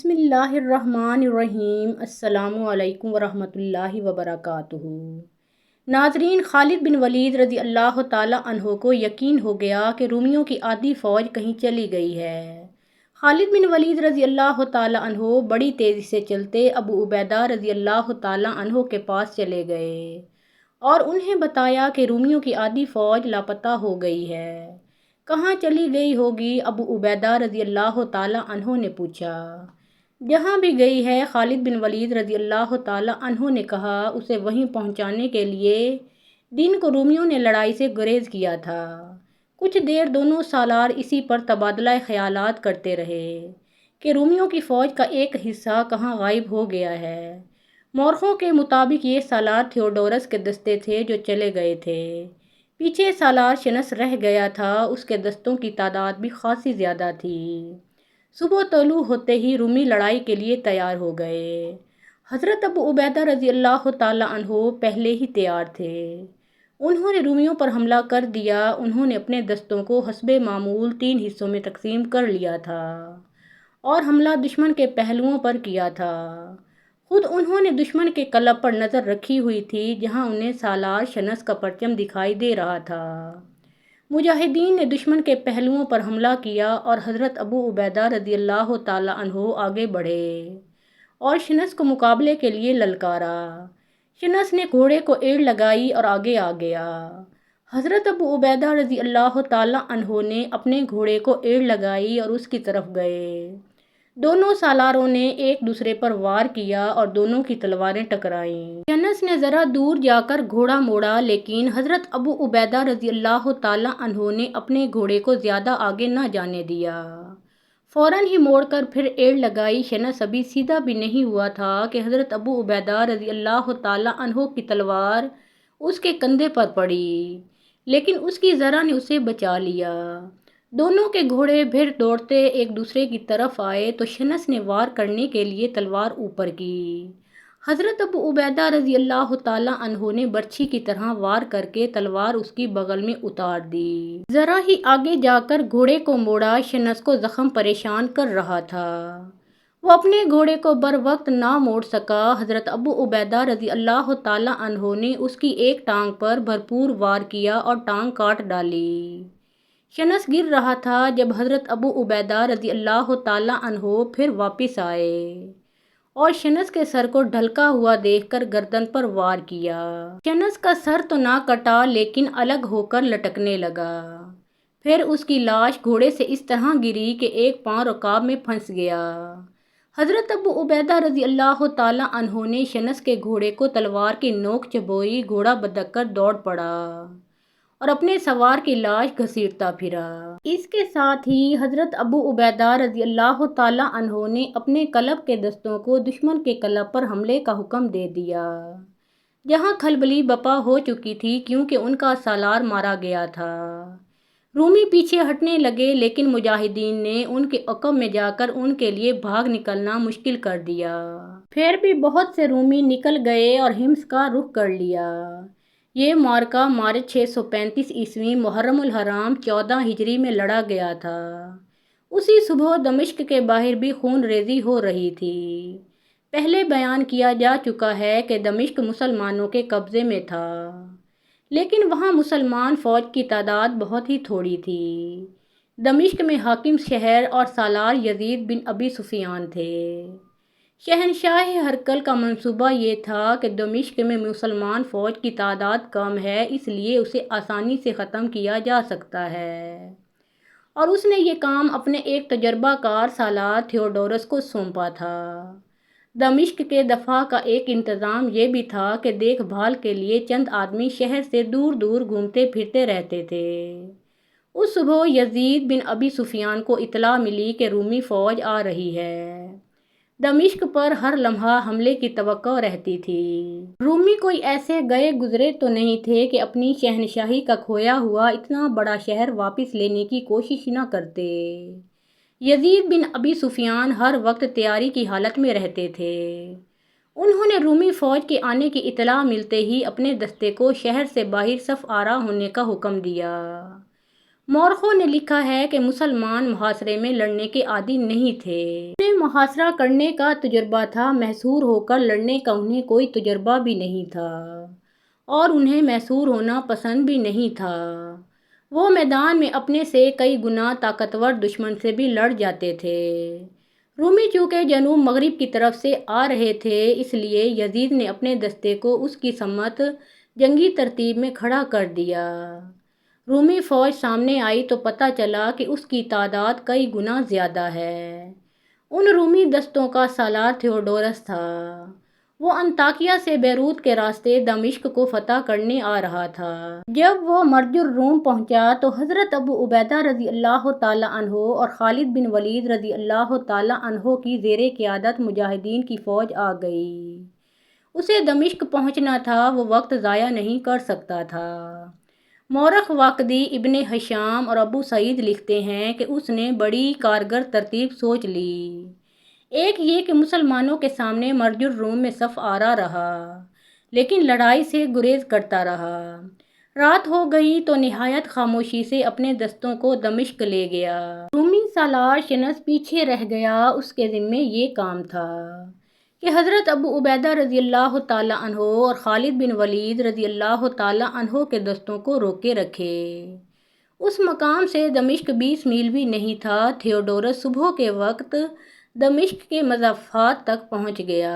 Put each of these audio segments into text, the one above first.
بسم اللہ الرحمن الرحیم۔ السلام علیکم ورحمۃ اللہ وبرکاتہ۔ ناظرین، خالد بن ولید رضی اللہ تعالیٰ عنہ کو یقین ہو گیا کہ رومیوں کی آدھی فوج کہیں چلی گئی ہے۔ خالد بن ولید رضی اللہ تعالیٰ عنہ بڑی تیزی سے چلتے ابو عبیدہ رضی اللہ تعالیٰ عنہ کے پاس چلے گئے اور انہیں بتایا کہ رومیوں کی آدھی فوج لاپتہ ہو گئی ہے۔ کہاں چلی گئی ہوگی؟ ابو عبیدہ رضی اللہ تعالیٰ عنہ نے پوچھا۔ جہاں بھی گئی ہے، خالد بن ولید رضی اللہ تعالیٰ عنہ نے کہا، اسے وہیں پہنچانے کے لیے دن کو رومیوں نے لڑائی سے گریز کیا تھا۔ کچھ دیر دونوں سالار اسی پر تبادلہ خیالات کرتے رہے کہ رومیوں کی فوج کا ایک حصہ کہاں غائب ہو گیا ہے۔ مورخوں کے مطابق یہ سالار تھیوڈورس کے دستے تھے جو چلے گئے تھے۔ پیچھے سالار شنس رہ گیا تھا، اس کے دستوں کی تعداد بھی خاصی زیادہ تھی۔ صبح طلوع ہوتے ہی رومی لڑائی کے لیے تیار ہو گئے۔ حضرت ابو عبیدہ رضی اللہ تعالیٰ عنہ پہلے ہی تیار تھے۔ انہوں نے رومیوں پر حملہ کر دیا۔ انہوں نے اپنے دستوں کو حسب معمول 3 حصوں میں تقسیم کر لیا تھا اور حملہ دشمن کے پہلوؤں پر کیا تھا۔ خود انہوں نے دشمن کے کلب پر نظر رکھی ہوئی تھی، جہاں انہیں سالار شنس کا پرچم دکھائی دے رہا تھا۔ مجاہدین نے دشمن کے پہلوؤں پر حملہ کیا اور حضرت ابو عبیدہ رضی اللہ تعالیٰ عنہ آگے بڑھے اور شنس کو مقابلے کے لیے للکارا۔ شنس نے گھوڑے کو ایڑ لگائی اور آگے آ گیا۔ حضرت ابو عبیدہ رضی اللہ تعالیٰ عنہ نے اپنے گھوڑے کو ایڑ لگائی اور اس کی طرف گئے۔ دونوں سالاروں نے ایک دوسرے پر وار کیا اور دونوں کی تلواریں ٹکرائیں۔ شنس نے ذرا دور جا کر گھوڑا موڑا، لیکن حضرت ابو عبیدہ رضی اللہ تعالیٰ عنہ نے اپنے گھوڑے کو زیادہ آگے نہ جانے دیا۔ فوراً ہی موڑ کر پھر ایڑ لگائی۔ شنس ابھی سیدھا بھی نہیں ہوا تھا کہ حضرت ابو عبیدہ رضی اللہ تعالیٰ عنہ کی تلوار اس کے کندھے پر پڑی، لیکن اس کی ذرا نے اسے بچا لیا۔ دونوں کے گھوڑے پھر دوڑتے ایک دوسرے کی طرف آئے تو شنس نے وار کرنے کے لیے تلوار اوپر کی۔ حضرت ابو عبیدہ رضی اللہ تعالیٰ عنہ نے برچھی کی طرح وار کر کے تلوار اس کی بغل میں اتار دی۔ ذرا ہی آگے جا کر گھوڑے کو موڑا۔ شنس کو زخم پریشان کر رہا تھا۔ وہ اپنے گھوڑے کو بر وقت نہ موڑ سکا۔ حضرت ابو عبیدہ رضی اللہ تعالیٰ عنہ نے اس کی ایک ٹانگ پر بھرپور وار کیا اور ٹانگ کاٹ ڈالی۔ شنس گر رہا تھا جب حضرت ابو عبیدہ رضی اللہ تعالیٰ عنہ پھر واپس آئے اور شنس کے سر کو ڈھلکا ہوا دیکھ کر گردن پر وار کیا۔ شنس کا سر تو نہ کٹا، لیکن الگ ہو کر لٹکنے لگا۔ پھر اس کی لاش گھوڑے سے اس طرح گری کہ ایک پاؤں رکاب میں پھنس گیا۔ حضرت ابو عبیدہ رضی اللہ تعالیٰ عنہ نے شنس کے گھوڑے کو تلوار کی نوک چبوئی۔ گھوڑا بدک کر دوڑ پڑا اور اپنے سوار کی لاش گھسیٹتا پھرا۔ اس کے ساتھ ہی حضرت ابو عبیدہ رضی اللہ تعالیٰ عنہ نے اپنے کلب کے دستوں کو دشمن کے کلب پر حملے کا حکم دے دیا، جہاں کھلبلی بپا ہو چکی تھی کیونکہ ان کا سالار مارا گیا تھا۔ رومی پیچھے ہٹنے لگے، لیکن مجاہدین نے ان کے عقب میں جا کر ان کے لیے بھاگ نکلنا مشکل کر دیا۔ پھر بھی بہت سے رومی نکل گئے اور حمص کا رخ کر لیا۔ یہ معرکہ مارچ 635 عیسوی محرم الحرام 14 ہجری میں لڑا گیا تھا۔ اسی صبح دمشق کے باہر بھی خون ریزی ہو رہی تھی۔ پہلے بیان کیا جا چکا ہے کہ دمشق مسلمانوں کے قبضے میں تھا، لیکن وہاں مسلمان فوج کی تعداد بہت ہی تھوڑی تھی۔ دمشق میں حاکم شہر اور سالار یزید بن ابی سفیان تھے۔ شہنشاہ ہرقل کا منصوبہ یہ تھا کہ دمشق میں مسلمان فوج کی تعداد کم ہے، اس لیے اسے آسانی سے ختم کیا جا سکتا ہے، اور اس نے یہ کام اپنے ایک تجربہ کار سالار تھیوڈورس کو سونپا تھا۔ دمشق کے دفاع کا ایک انتظام یہ بھی تھا کہ دیکھ بھال کے لیے چند آدمی شہر سے دور دور گھومتے پھرتے رہتے تھے۔ اس صبح یزید بن ابی سفیان کو اطلاع ملی کہ رومی فوج آ رہی ہے۔ دمشق پر ہر لمحہ حملے کی توقع رہتی تھی۔ رومی کوئی ایسے گئے گزرے تو نہیں تھے کہ اپنی شہنشاہی کا کھویا ہوا اتنا بڑا شہر واپس لینے کی کوشش نہ کرتے۔ یزید بن ابی سفیان ہر وقت تیاری کی حالت میں رہتے تھے۔ انہوں نے رومی فوج کے آنے کی اطلاع ملتے ہی اپنے دستے کو شہر سے باہر صف آرا ہونے کا حکم دیا۔ مورخوں نے لکھا ہے کہ مسلمان محاصرے میں لڑنے کے عادی نہیں تھے۔ انہیں محاصرہ کرنے کا تجربہ تھا، محصور ہو کر لڑنے کا انہیں کوئی تجربہ بھی نہیں تھا اور انہیں محصور ہونا پسند بھی نہیں تھا۔ وہ میدان میں اپنے سے کئی گنا طاقتور دشمن سے بھی لڑ جاتے تھے۔ رومی چونکہ جنوب مغرب کی طرف سے آ رہے تھے، اس لیے یزید نے اپنے دستے کو اس کی سمت جنگی ترتیب میں کھڑا کر دیا۔ رومی فوج سامنے آئی تو پتہ چلا کہ اس کی تعداد کئی گنا زیادہ ہے۔ ان رومی دستوں کا سالار تھیوڈورس تھا۔ وہ انطاکیہ سے بیروت کے راستے دمشق کو فتح کرنے آ رہا تھا۔ جب وہ مرج الروم پہنچا تو حضرت ابو عبیدہ رضی اللہ تعالیٰ عنہ اور خالد بن ولید رضی اللہ تعالیٰ عنہ کی زیر قیادت مجاہدین کی فوج آ گئی۔ اسے دمشق پہنچنا تھا، وہ وقت ضائع نہیں کر سکتا تھا۔ مورخ واقدی ابن ہشام اور ابو سعید لکھتے ہیں کہ اس نے بڑی کارگر ترتیب سوچ لی۔ ایک یہ کہ مسلمانوں کے سامنے مرج الروم میں صف آرا رہا، لیکن لڑائی سے گریز کرتا رہا۔ رات ہو گئی تو نہایت خاموشی سے اپنے دستوں کو دمشق لے گیا۔ رومی سالار شنس پیچھے رہ گیا۔ اس کے ذمے یہ کام تھا کہ حضرت ابو عبیدہ رضی اللہ تعالیٰ عنہ اور خالد بن ولید رضی اللہ تعالیٰ عنہ کے دستوں کو روکے رکھے۔ اس مقام سے دمشق 20 میل بھی نہیں تھا۔ تھیوڈورس صبح کے وقت دمشق کے مضافات تک پہنچ گیا۔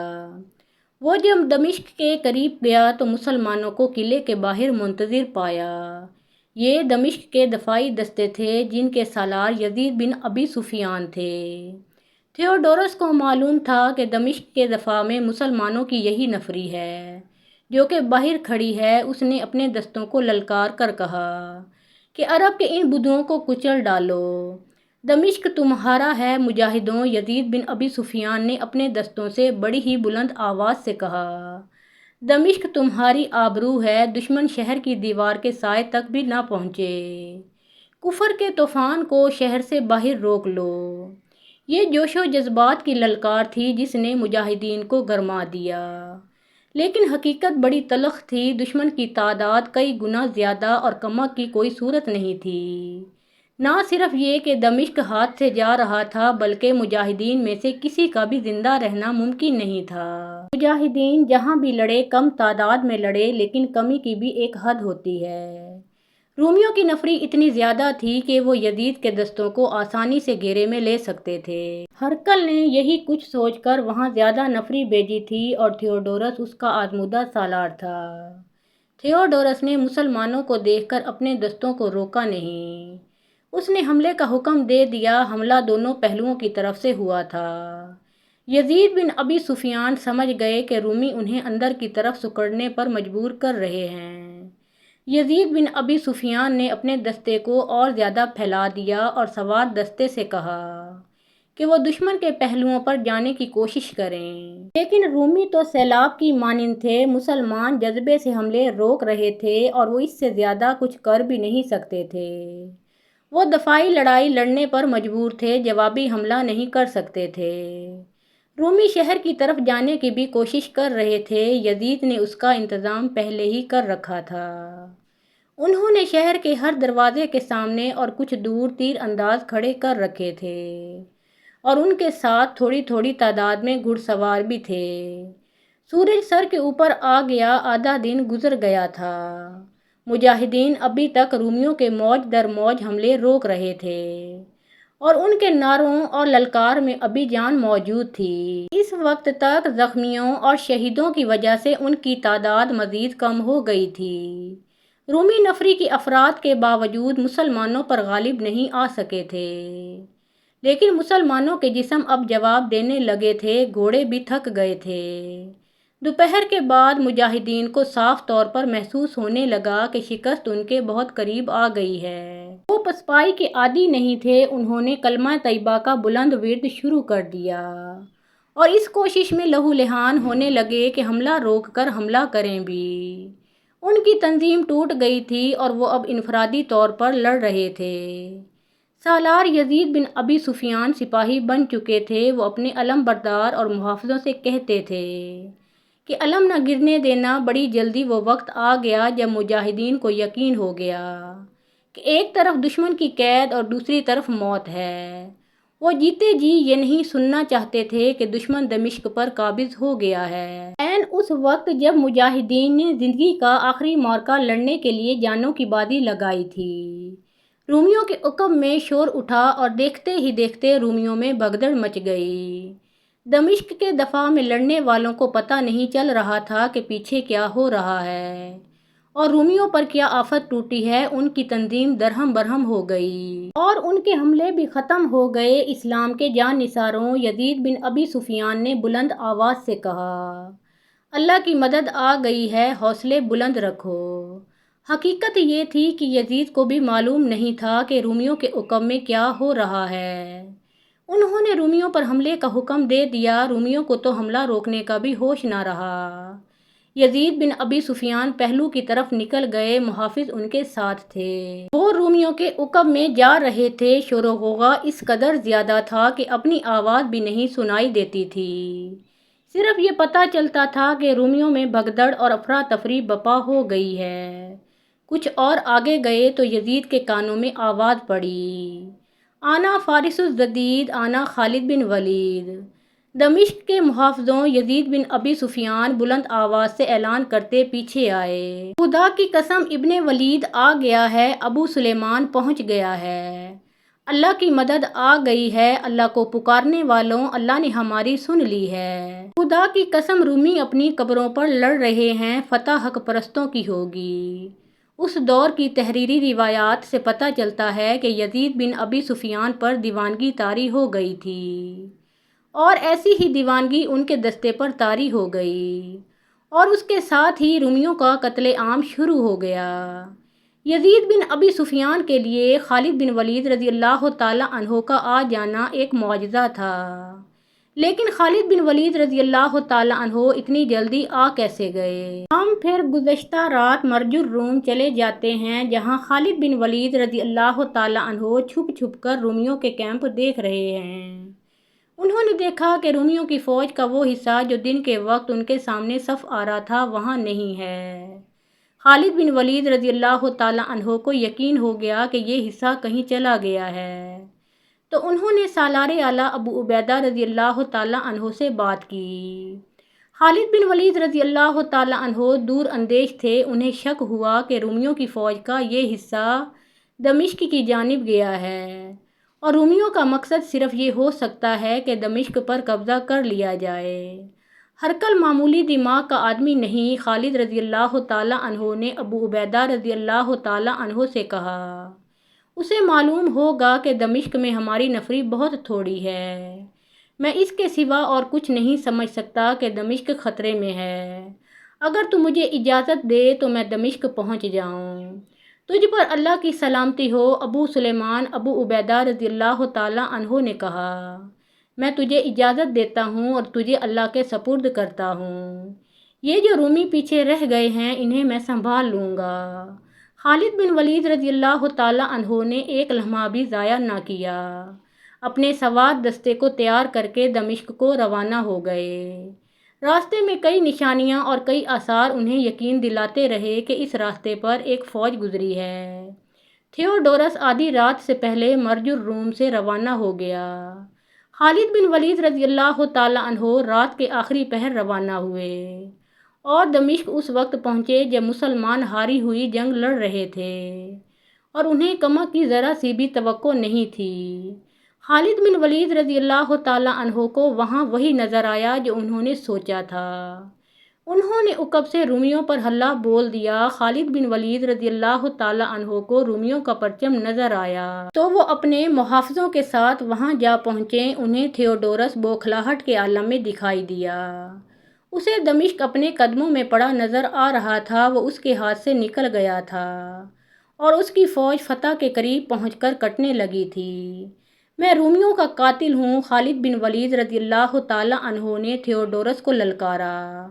وہ جب دمشق کے قریب گیا تو مسلمانوں کو قلعے کے باہر منتظر پایا۔ یہ دمشق کے دفاعی دستے تھے جن کے سالار یزید بن ابی سفیان تھے۔ تھیوڈورس کو معلوم تھا کہ دمشق کے دفاع میں مسلمانوں کی یہی نفری ہے جو کہ باہر کھڑی ہے۔ اس نے اپنے دستوں کو للکار کر کہا کہ عرب کے ان بدوؤں کو کچل ڈالو، دمشق تمہارا ہے۔ مجاہدوں، یزید بن ابی سفیان نے اپنے دستوں سے بڑی ہی بلند آواز سے کہا، دمشق تمہاری آبرو ہے، دشمن شہر کی دیوار کے سائے تک بھی نہ پہنچے۔ کفر کے طوفان کو شہر سے باہر روک لو۔ یہ جوش و جذبات کی للکار تھی جس نے مجاہدین کو گرما دیا، لیکن حقیقت بڑی تلخ تھی۔ دشمن کی تعداد کئی گنا زیادہ اور کمک کی کوئی صورت نہیں تھی۔ نہ صرف یہ کہ دمشق ہاتھ سے جا رہا تھا بلکہ مجاہدین میں سے کسی کا بھی زندہ رہنا ممکن نہیں تھا۔ مجاہدین جہاں بھی لڑے کم تعداد میں لڑے، لیکن کمی کی بھی ایک حد ہوتی ہے۔ رومیوں کی نفری اتنی زیادہ تھی کہ وہ یزید کے دستوں کو آسانی سے گھیرے میں لے سکتے تھے۔ ہرقل نے یہی کچھ سوچ کر وہاں زیادہ نفری بھیجی تھی اور تھیوڈورس اس کا آزمودہ سالار تھا۔ تھیوڈورس نے مسلمانوں کو دیکھ کر اپنے دستوں کو روکا نہیں۔ اس نے حملے کا حکم دے دیا۔ حملہ دونوں پہلوؤں کی طرف سے ہوا تھا۔ یزید بن ابی سفیان سمجھ گئے کہ رومی انہیں اندر کی طرف سکڑنے پر مجبور کر رہے ہیں۔ یزید بن ابی سفیان نے اپنے دستے کو اور زیادہ پھیلا دیا اور سوار دستے سے کہا کہ وہ دشمن کے پہلوؤں پر جانے کی کوشش کریں، لیکن رومی تو سیلاب کی مانند تھے۔ مسلمان جذبے سے حملے روک رہے تھے اور وہ اس سے زیادہ کچھ کر بھی نہیں سکتے تھے۔ وہ دفاعی لڑائی لڑنے پر مجبور تھے، جوابی حملہ نہیں کر سکتے تھے۔ رومی شہر کی طرف جانے کی بھی کوشش کر رہے تھے۔ یزید نے اس کا انتظام پہلے ہی کر رکھا تھا۔ انہوں نے شہر کے ہر دروازے کے سامنے اور کچھ دور تیر انداز کھڑے کر رکھے تھے اور ان کے ساتھ تھوڑی تھوڑی تعداد میں گھڑ سوار بھی تھے۔ سورج سر کے اوپر آ گیا، آدھا دن گزر گیا تھا۔ مجاہدین ابھی تک رومیوں کے موج در موج حملے روک رہے تھے اور ان کے نعروں اور للکار میں ابھی جان موجود تھی۔ اس وقت تک زخمیوں اور شہیدوں کی وجہ سے ان کی تعداد مزید کم ہو گئی تھی۔ رومی نفری کی افراد کے باوجود مسلمانوں پر غالب نہیں آ سکے تھے، لیکن مسلمانوں کے جسم اب جواب دینے لگے تھے، گھوڑے بھی تھک گئے تھے۔ دوپہر کے بعد مجاہدین کو صاف طور پر محسوس ہونے لگا کہ شکست ان کے بہت قریب آ گئی ہے۔ وہ پسپائی کے عادی نہیں تھے۔ انہوں نے کلمہ طیبہ کا بلند ورد شروع کر دیا اور اس کوشش میں لہو لہان ہونے لگے کہ حملہ روک کر حملہ کریں بھی۔ ان کی تنظیم ٹوٹ گئی تھی اور وہ اب انفرادی طور پر لڑ رہے تھے۔ سالار یزید بن ابی سفیان سپاہی بن چکے تھے۔ وہ اپنے علم بردار اور محافظوں سے کہتے تھے کہ علم نہ گرنے دینا۔ بڑی جلدی وہ وقت آ گیا جب مجاہدین کو یقین ہو گیا کہ ایک طرف دشمن کی قید اور دوسری طرف موت ہے۔ وہ جیتے جی یہ نہیں سننا چاہتے تھے کہ دشمن دمشق پر قابض ہو گیا ہے۔ اس وقت جب مجاہدین نے زندگی کا آخری معرکہ لڑنے کے لیے جانوں کی بازی لگائی تھی، رومیوں کے عقب میں شور اٹھا اور دیکھتے ہی دیکھتے رومیوں میں بھگدڑ مچ گئی۔ دمشق کے دفاع میں لڑنے والوں کو پتہ نہیں چل رہا تھا کہ پیچھے کیا ہو رہا ہے اور رومیوں پر کیا آفت ٹوٹی ہے۔ ان کی تنظیم درہم برہم ہو گئی اور ان کے حملے بھی ختم ہو گئے۔ اسلام کے جان نثاروں یزید بن ابی سفیان نے بلند آواز سے کہا، اللہ کی مدد آ گئی ہے، حوصلے بلند رکھو۔ حقیقت یہ تھی کہ یزید کو بھی معلوم نہیں تھا کہ رومیوں کے عقب میں کیا ہو رہا ہے۔ انہوں نے رومیوں پر حملے کا حکم دے دیا۔ رومیوں کو تو حملہ روکنے کا بھی ہوش نہ رہا۔ یزید بن ابی سفیان پہلو کی طرف نکل گئے، محافظ ان کے ساتھ تھے۔ وہ رومیوں کے عقب میں جا رہے تھے۔ شور و غوغا اس قدر زیادہ تھا کہ اپنی آواز بھی نہیں سنائی دیتی تھی۔ صرف یہ پتہ چلتا تھا کہ رومیوں میں بھگدڑ اور افراتفری برپا ہو گئی ہے۔ کچھ اور آگے گئے تو یزید کے کانوں میں آواز پڑی، آنا فارس الجدید، آنا خالد بن ولید۔ دمشق کے محافظوں یزید بن ابی سفیان بلند آواز سے اعلان کرتے پیچھے آئے، خدا کی قسم ابن ولید آ گیا ہے، ابو سلیمان پہنچ گیا ہے، اللہ کی مدد آ گئی ہے، اللہ کو پکارنے والوں اللہ نے ہماری سن لی ہے، خدا کی قسم رومی اپنی قبروں پر لڑ رہے ہیں، فتح حق پرستوں کی ہوگی۔ اس دور کی تحریری روایات سے پتہ چلتا ہے کہ یزید بن ابی سفیان پر دیوانگی طاری ہو گئی تھی اور ایسی ہی دیوانگی ان کے دستے پر طاری ہو گئی اور اس کے ساتھ ہی رومیوں کا قتل عام شروع ہو گیا۔ یزید بن ابی سفیان کے لیے خالد بن ولید رضی اللہ تعالیٰ عنہ کا آ جانا ایک معجزہ تھا، لیکن خالد بن ولید رضی اللہ تعالیٰ عنہ اتنی جلدی آ کیسے گئے؟ ہم پھر گزشتہ رات مرج الروم چلے جاتے ہیں، جہاں خالد بن ولید رضی اللہ تعالیٰ عنہ چھپ چھپ کر رومیوں کے کیمپ دیکھ رہے ہیں۔ انہوں نے دیکھا کہ رومیوں کی فوج کا وہ حصہ جو دن کے وقت ان کے سامنے صف آرا تھا وہاں نہیں ہے۔ خالد بن ولید رضی اللہ تعالیٰ عنہ کو یقین ہو گیا کہ یہ حصہ کہیں چلا گیا ہے، تو انہوں نے سالار اعلیٰ ابو عبیدہ رضی اللہ تعالیٰ عنہ سے بات کی۔ خالد بن ولید رضی اللہ تعالیٰ عنہ دور اندیش تھے، انہیں شک ہوا کہ رومیوں کی فوج کا یہ حصہ دمشق کی جانب گیا ہے اور رومیوں کا مقصد صرف یہ ہو سکتا ہے کہ دمشق پر قبضہ کر لیا جائے۔ ہرقل معمولی دماغ کا آدمی نہیں۔ خالد رضی اللہ تعالیٰ عنہ نے ابو عبیدہ رضی اللہ تعالیٰ عنہ سے کہا، اسے معلوم ہوگا کہ دمشق میں ہماری نفری بہت تھوڑی ہے، میں اس کے سوا اور کچھ نہیں سمجھ سکتا کہ دمشق خطرے میں ہے، اگر تو مجھے اجازت دے تو میں دمشق پہنچ جاؤں۔ تجھ پر اللہ کی سلامتی ہو۔ ابو سلیمان ابو عبیدہ رضی اللہ تعالیٰ عنہ نے کہا، میں تجھے اجازت دیتا ہوں اور تجھے اللہ کے سپرد کرتا ہوں، یہ جو رومی پیچھے رہ گئے ہیں انہیں میں سنبھال لوں گا۔ خالد بن ولید رضی اللہ تعالیٰ عنہ نے ایک لمحہ بھی ضائع نہ کیا، اپنے سوار دستے کو تیار کر کے دمشق کو روانہ ہو گئے۔ راستے میں کئی نشانیاں اور کئی آثار انہیں یقین دلاتے رہے کہ اس راستے پر ایک فوج گزری ہے۔ تھیوڈورس آدھی رات سے پہلے مرج الروم سے روانہ ہو گیا۔ خالد بن ولید رضی اللہ تعالیٰ عنہ رات کے آخری پہر روانہ ہوئے اور دمشق اس وقت پہنچے جب مسلمان ہاری ہوئی جنگ لڑ رہے تھے اور انہیں کمک کی ذرا سی بھی توقع نہیں تھی۔ خالد بن ولید رضی اللہ تعالیٰ عنہ کو وہاں وہی نظر آیا جو انہوں نے سوچا تھا۔ انہوں نے عقب سے رومیوں پر حلہ بول دیا۔ خالد بن ولید رضی اللہ تعالیٰ عنہ کو رومیوں کا پرچم نظر آیا تو وہ اپنے محافظوں کے ساتھ وہاں جا پہنچے۔ انہیں تھیوڈورس بوکھلاہٹ کے عالم میں دکھائی دیا۔ اسے دمشق اپنے قدموں میں پڑا نظر آ رہا تھا، وہ اس کے ہاتھ سے نکل گیا تھا اور اس کی فوج فتح کے قریب پہنچ کر کٹنے لگی تھی۔ میں رومیوں کا قاتل ہوں، خالد بن ولید رضی اللہ تعالیٰ عنہ نے تھیوڈورس کو للکارا،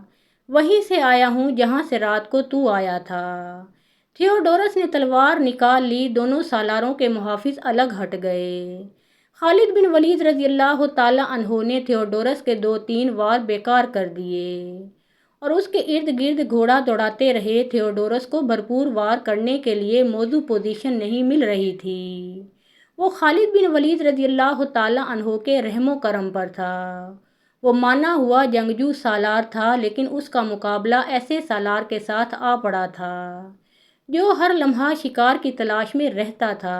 وہیں سے آیا ہوں جہاں سے رات کو تو آیا تھا۔ تھیوڈورس نے تلوار نکال لی، دونوں سالاروں کے محافظ الگ ہٹ گئے۔ خالد بن ولید رضی اللہ تعالیٰ عنہ نے تھیوڈورس کے 2-3 وار بیکار کر دیے اور اس کے ارد گرد گھوڑا دوڑاتے رہے۔ تھیوڈورس کو بھرپور وار کرنے کے لیے موزوں پوزیشن نہیں مل رہی تھی۔ وہ خالد بن ولید رضی اللہ تعالیٰ عنہ کے رحم و کرم پر تھا۔ وہ مانا ہوا جنگجو سالار تھا، لیکن اس کا مقابلہ ایسے سالار کے ساتھ آ پڑا تھا جو ہر لمحہ شکار کی تلاش میں رہتا تھا۔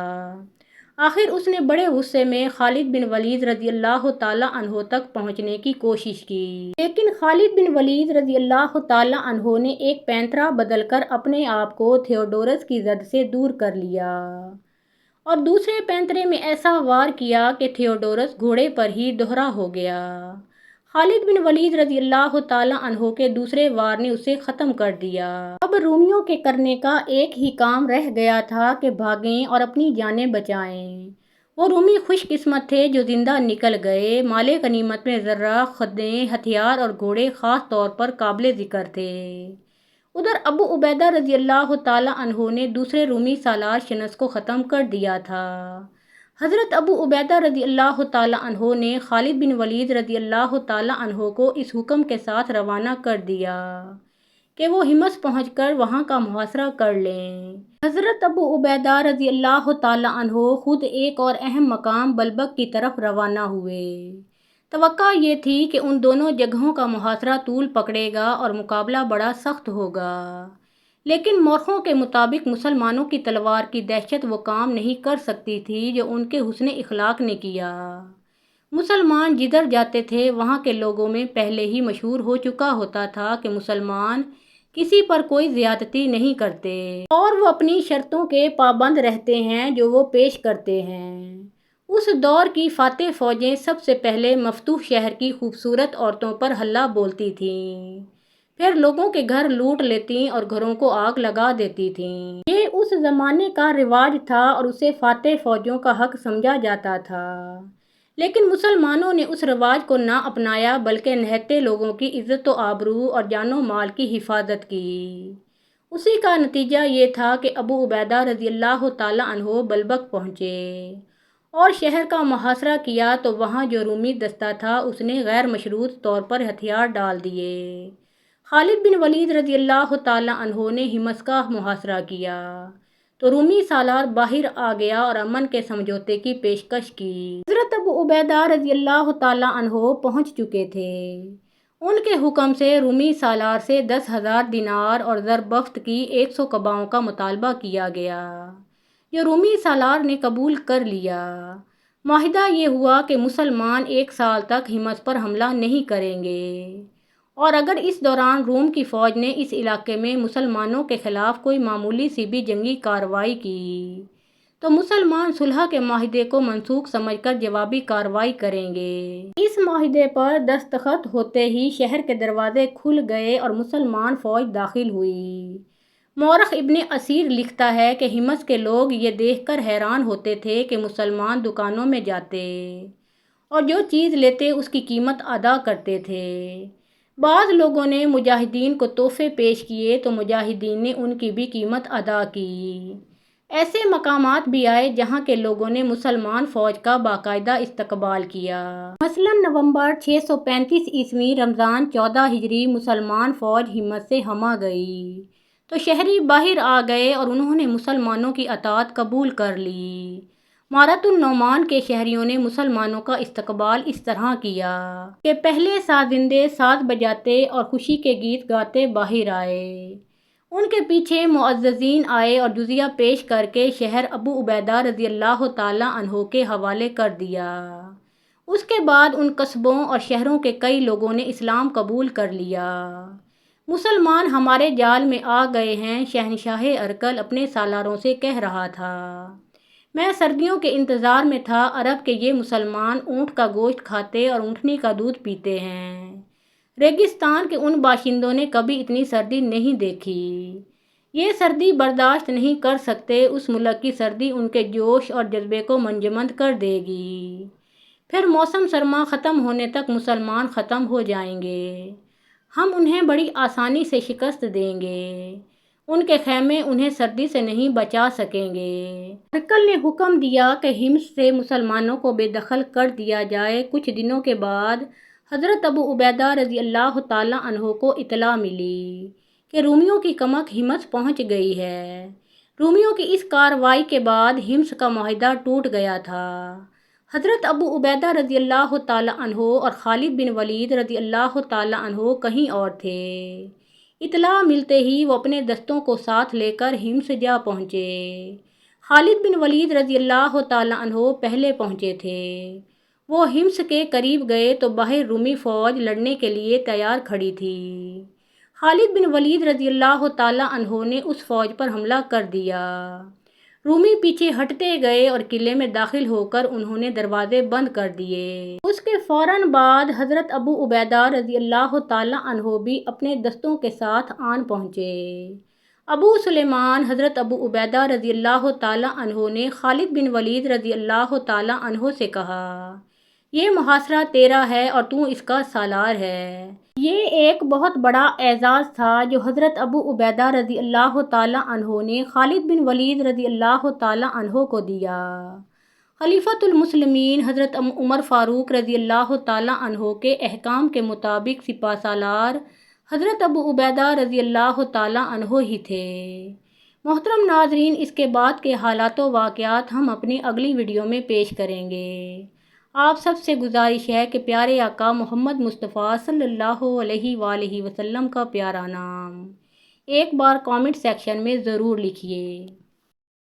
آخر اس نے بڑے غصے میں خالد بن ولید رضی اللہ تعالیٰ عنہ تک پہنچنے کی کوشش کی، لیکن خالد بن ولید رضی اللہ تعالیٰ عنہ نے ایک پینترا بدل کر اپنے آپ کو تھیوڈورس کی زد سے دور کر لیا اور دوسرے پینترے میں ایسا وار کیا کہ تھیوڈورس گھوڑے پر ہی دہرا ہو گیا۔ خالد بن ولید رضی اللہ تعالیٰ عنہ کے دوسرے وار نے اسے ختم کر دیا۔ اب رومیوں کے کرنے کا ایک ہی کام رہ گیا تھا کہ بھاگیں اور اپنی جانیں بچائیں۔ وہ رومی خوش قسمت تھے جو زندہ نکل گئے۔ مال غنیمت میں زرہ، خدیں، ہتھیار اور گھوڑے خاص طور پر قابل ذکر تھے۔ ادھر ابو عبیدہ رضی اللہ تعالیٰ عنہ نے دوسرے رومی سالار شنس کو ختم کر دیا تھا۔ حضرت ابو عبیدہ رضی اللہ تعالیٰ عنہ نے خالد بن ولید رضی اللہ تعالیٰ عنہ کو اس حکم کے ساتھ روانہ کر دیا کہ وہ حمص پہنچ کر وہاں کا محاصرہ کر لیں۔ حضرت ابو عبیدہ رضی اللہ تعالیٰ عنہ خود ایک اور اہم مقام بلبک کی طرف روانہ ہوئے۔ توقع یہ تھی کہ ان دونوں جگہوں کا محاصرہ طول پکڑے گا اور مقابلہ بڑا سخت ہوگا، لیکن مورخوں کے مطابق مسلمانوں کی تلوار کی دہشت وہ کام نہیں کر سکتی تھی جو ان کے حسن اخلاق نے کیا۔ مسلمان جدھر جاتے تھے وہاں کے لوگوں میں پہلے ہی مشہور ہو چکا ہوتا تھا کہ مسلمان کسی پر کوئی زیادتی نہیں کرتے اور وہ اپنی شرطوں کے پابند رہتے ہیں جو وہ پیش کرتے ہیں۔ اس دور کی فاتح فوجیں سب سے پہلے مفتوح شہر کی خوبصورت عورتوں پر حلہ بولتی تھیں، پھر لوگوں کے گھر لوٹ لیتیں اور گھروں کو آگ لگا دیتی تھیں۔ یہ اس زمانے کا رواج تھا اور اسے فاتح فوجوں کا حق سمجھا جاتا تھا، لیکن مسلمانوں نے اس رواج کو نہ اپنایا بلکہ نہتے لوگوں کی عزت و آبرو اور جان و مال کی حفاظت کی۔ اسی کا نتیجہ یہ تھا کہ ابو عبیدہ رضی اللہ تعالیٰ عنہ بلبک پہنچے اور شہر کا محاصرہ کیا تو وہاں جو رومی دستہ تھا اس نے غیر مشروط طور پر ہتھیار ڈال دیے۔ خالد بن ولید رضی اللہ تعالیٰ عنہ نے حمص کا محاصرہ کیا تو رومی سالار باہر آ گیا اور امن کے سمجھوتے کی پیشکش کی۔ حضرت ابو عبیدہ رضی اللہ تعالیٰ عنہ پہنچ چکے تھے۔ ان کے حکم سے رومی سالار سے 10,000 دینار اور زربفت کی 100 قباؤں کا مطالبہ کیا گیا، جو رومی سالار نے قبول کر لیا۔ معاہدہ یہ ہوا کہ مسلمان 1 سال تک حمص پر حملہ نہیں کریں گے، اور اگر اس دوران روم کی فوج نے اس علاقے میں مسلمانوں کے خلاف کوئی معمولی سی بھی جنگی کارروائی کی تو مسلمان صلح کے معاہدے کو منسوخ سمجھ کر جوابی کارروائی کریں گے۔ اس معاہدے پر دستخط ہوتے ہی شہر کے دروازے کھل گئے اور مسلمان فوج داخل ہوئی۔ مورخ ابن اسیر لکھتا ہے کہ حمص کے لوگ یہ دیکھ کر حیران ہوتے تھے کہ مسلمان دکانوں میں جاتے اور جو چیز لیتے اس کی قیمت ادا کرتے تھے۔ بعض لوگوں نے مجاہدین کو تحفے پیش کیے تو مجاہدین نے ان کی بھی قیمت ادا کی۔ ایسے مقامات بھی آئے جہاں کے لوگوں نے مسلمان فوج کا باقاعدہ استقبال کیا۔ مثلاً نومبر 635 عیسوی رمضان 14 ہجری مسلمان فوج حمص سے ہما گئی تو شہری باہر آ گئے اور انہوں نے مسلمانوں کی اطاعت قبول کر لی۔ مارۃ النعمان کے شہریوں نے مسلمانوں کا استقبال اس طرح کیا کہ پہلے سازندے ساز بجاتے اور خوشی کے گیت گاتے باہر آئے۔ ان کے پیچھے معززین آئے اور جزیہ پیش کر کے شہر ابو عبیدہ رضی اللہ تعالیٰ عنہ کے حوالے کر دیا۔ اس کے بعد ان قصبوں اور شہروں کے کئی لوگوں نے اسلام قبول کر لیا۔ مسلمان ہمارے جال میں آ گئے ہیں، شہنشاہ ارکل اپنے سالاروں سے کہہ رہا تھا۔ میں سردیوں کے انتظار میں تھا عرب کہ یہ مسلمان اونٹ کا گوشت کھاتے اور اونٹنی کا دودھ پیتے ہیں۔ ریگستان کے ان باشندوں نے کبھی اتنی سردی نہیں دیکھی۔ یہ سردی برداشت نہیں کر سکتے، اس ملک کی سردی ان کے جوش اور جذبے کو منجمد کر دے گی۔ پھر موسم سرما ختم ہونے تک مسلمان ختم ہو جائیں گے، ہم انہیں بڑی آسانی سے شکست دیں گے، ان کے خیمے انہیں سردی سے نہیں بچا سکیں گے۔ ارکل نے حکم دیا کہ حمص سے مسلمانوں کو بے دخل کر دیا جائے۔ کچھ دنوں کے بعد حضرت ابو عبیدہ رضی اللہ تعالیٰ عنہ کو اطلاع ملی کہ رومیوں کی کمک ہمس پہنچ گئی ہے۔ رومیوں کی اس کارروائی کے بعد ہمس کا معاہدہ ٹوٹ گیا تھا۔ حضرت ابو عبیدہ رضی اللہ تعالیٰ عنہ اور خالد بن ولید رضی اللہ تعالیٰ عنہ کہیں اور تھے۔ اطلاع ملتے ہی وہ اپنے دستوں کو ساتھ لے کر ہمس جا پہنچے۔ خالد بن ولید رضی اللہ تعالیٰ عنہ پہلے پہنچے تھے۔ وہ ہمس کے قریب گئے تو باہر رومی فوج لڑنے کے لیے تیار کھڑی تھی۔ خالد بن ولید رضی اللہ تعالیٰ عنہ نے اس فوج پر حملہ کر دیا۔ رومی پیچھے ہٹتے گئے اور قلعے میں داخل ہو کر انہوں نے دروازے بند کر دیے۔ اس کے فوراً بعد حضرت ابو عبیدہ رضی اللہ تعالیٰ عنہ بھی اپنے دستوں کے ساتھ آن پہنچے۔ ابو سلیمان حضرت ابو عبیدہ رضی اللہ تعالیٰ عنہ نے خالد بن ولید رضی اللہ تعالیٰ عنہ سے کہا، یہ محاصرہ تیرا ہے اور تو اس کا سالار ہے۔ یہ ایک بہت بڑا اعزاز تھا جو حضرت ابو عبیدہ رضی اللہ تعالیٰ عنہ نے خالد بن ولید رضی اللہ تعالیٰ عنہ کو دیا۔ خلیفۃ المسلمین حضرت عمر فاروق رضی اللہ تعالیٰ عنہ کے احکام کے مطابق سپہ سالار حضرت ابو عبیدہ رضی اللہ تعالیٰ عنہ ہی تھے۔ محترم ناظرین، اس کے بعد کے حالات و واقعات ہم اپنی اگلی ویڈیو میں پیش کریں گے۔ آپ سب سے گزارش ہے کہ پیارے آقا محمد مصطفیٰ صلی اللہ علیہ وآلہ وسلم کا پیارا نام ایک بار کامنٹ سیکشن میں ضرور لکھیے۔